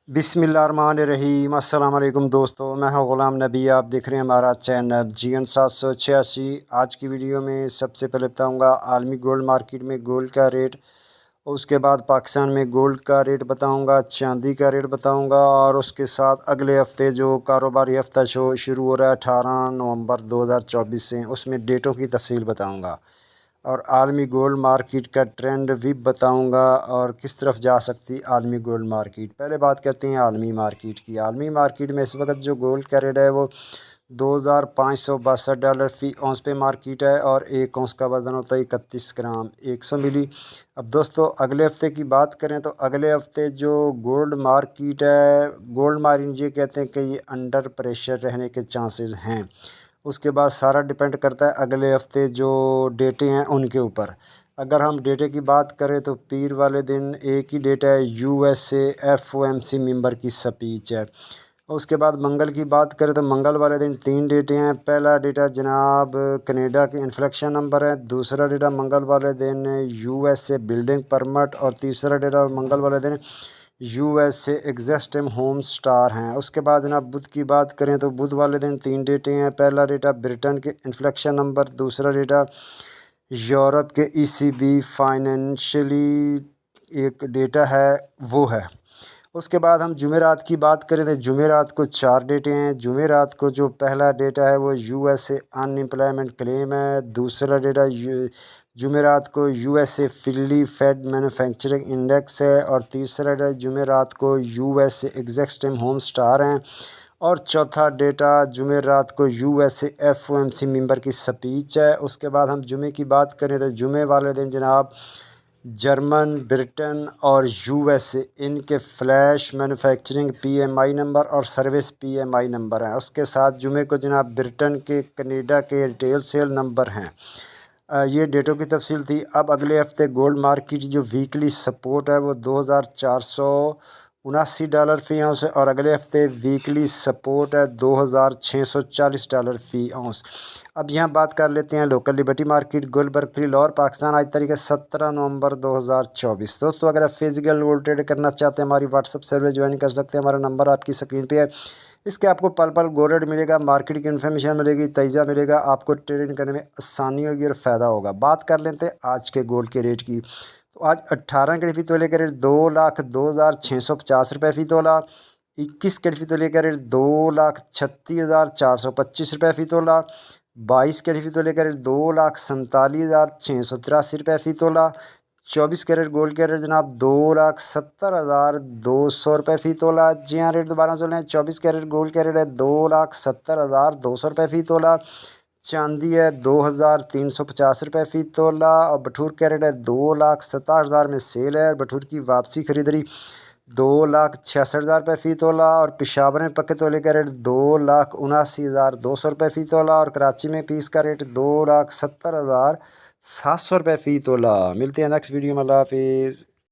बिस्मिल्लाहिर्रहमानिर्रहीम। अस्सलाम वालेकुम दोस्तों, मैं हूं ग़ुलाम नबी। आप देख रहे हैं हमारा चैनल GN 786। आज की वीडियो में सबसे पहले बताऊंगा आलमी गोल्ड मार्केट में गोल्ड का रेट, उसके बाद पाकिस्तान में गोल्ड का रेट बताऊंगा, चांदी का रेट बताऊंगा, और उसके साथ अगले हफ्ते जो कारोबारी हफ्ता शो शुरू हो रहा है 18 नवंबर 2024 से, उसमें डेटों की तफसील बताऊँगा और आलमी गोल्ड मार्केट का ट्रेंड भी बताऊंगा और किस तरफ जा सकती आलमी गोल्ड मार्केट। पहले बात करते हैं आलमी मार्केट की। आलमी मार्केट में इस वक्त जो गोल्ड का रेट है वो $2562 फ़ी औंस पे मार्केट है और एक औंस का वज़न होता है 31 ग्राम 100 मिली। अब दोस्तों अगले हफ्ते की बात करें तो अगले हफ्ते जो गोल्ड मार्केट है, गोल्ड मार्केट ये कहते हैं कि ये अंडर प्रेशर रहने के चांसेस हैं। उसके बाद सारा डिपेंड करता है अगले हफ्ते जो डेटें हैं उनके ऊपर। अगर हम डेटे की बात करें तो पीर वाले दिन एक ही डेट है, USA FOMC मेंबर की स्पीच है। उसके बाद मंगल की बात करें तो मंगल वाले दिन 3 डेटे हैं। पहला डेटा जनाब कनाडा के इन्फ्लेक्शन नंबर है, दूसरा डेटा मंगल वाले दिन USA बिल्डिंग परमिट, और तीसरा डेटा मंगल वाले दिन USA एग्जिस्टिंग होम स्टार हैं। उसके बाद जनाब बुध की बात करें तो बुध वाले दिन 3 डेटे हैं। पहला डेटा ब्रिटेन के इन्फ्लेक्शन नंबर, दूसरा डेटा यूरोप के ECB फाइनेंशियली एक डेटा है वो है। उसके बाद हम जुमेरात की बात करें तो जुमेरात को 4 डेटे हैं। जुमेरात को जो पहला डेटा है वो USA अनएम्प्लॉयमेंट क्लेम है, दूसरा डेटा जुमेरात को USA फिली फेड मैन्युफैक्चरिंग इंडेक्स है, और तीसरा डेटा जुमेरात को USA एग्जिस्टिंग होम स्टार हैं, और चौथा डेटा जुमेरात को USA FOMC मेंबर की स्पीच है। उसके बाद हम जुमे की बात करें तो जुमे वाले दिन जनाब जर्मन, ब्रिटेन और USA इनके फ्लैश मैन्युफैक्चरिंग PMI नंबर और सर्विस PMI नंबर हैं। उसके साथ जुमे को जनाब ब्रिटेन के, कनाडा के रिटेल सेल नंबर हैं। ये डेटों की तफसील थी। अब अगले हफ्ते गोल्ड मार्केट जो वीकली सपोर्ट है वो $2479 फ़ी औंस है, और अगले हफ्ते वीकली सपोर्ट है $2640 फ़ी औंस। अब यहाँ बात कर लेते हैं local Liberty Market Gulberg 3 Lahore Pakistan. आज तारीख है 17 नवंबर 2024। दोस्तों अगर आप फिजिकल गोल्ड ट्रेड करना चाहते हैं हमारी व्हाट्सअप सर्विस ज्वाइन कर सकते हैं। हमारा नंबर आपकी स्क्रीन पे है। इसके आपको पल पल गोल्ड रेट मिलेगा, मार्केट की इन्फॉर्मेशन मिलेगी, तइज़ा मिलेगा, आपको ट्रेडिंग करने में आसानी होगी और फ़ायदा होगा। बात कर लेते हैं आज के गोल्ड के रेट की। तो आज 18 कैरेट फ़ी तोले का रेट 2,02,650 रुपये फ़ी तोला। 21 कैरेट फ़ी तोले का रेट 2,36,425 रुपये फ़ी तोला। 22 कैरेट फ़ी तोले का रेट 2,47,683 रुपये फ़ी तोला। 24 कैरेट गोल्ड का रेट जनाब 2,70,200 रुपये फ़ी तोला। जी हाँ, रेट दोबारा सुन लें। 24 कैरेट गोल्ड का रेट है 2,70,200 रुपये फ़ी तोला। चांदी है 2,350 रुपये फ़ी तोला, और बटूर का रेट है 2,67,000 में सेल है। बटूर की वापसी खरीदरी 2,66,000 रुपये फ़ी तोला, और पेशावर में पक्के तोले का रेट 2,79,200 रुपये फ़ी तोला, और कराची में पीस का रेट 2,70,700 रुपये फ़ी तोला। मिलते हैं नेक्स्ट वीडियो में। अल्लाह हाफिज़।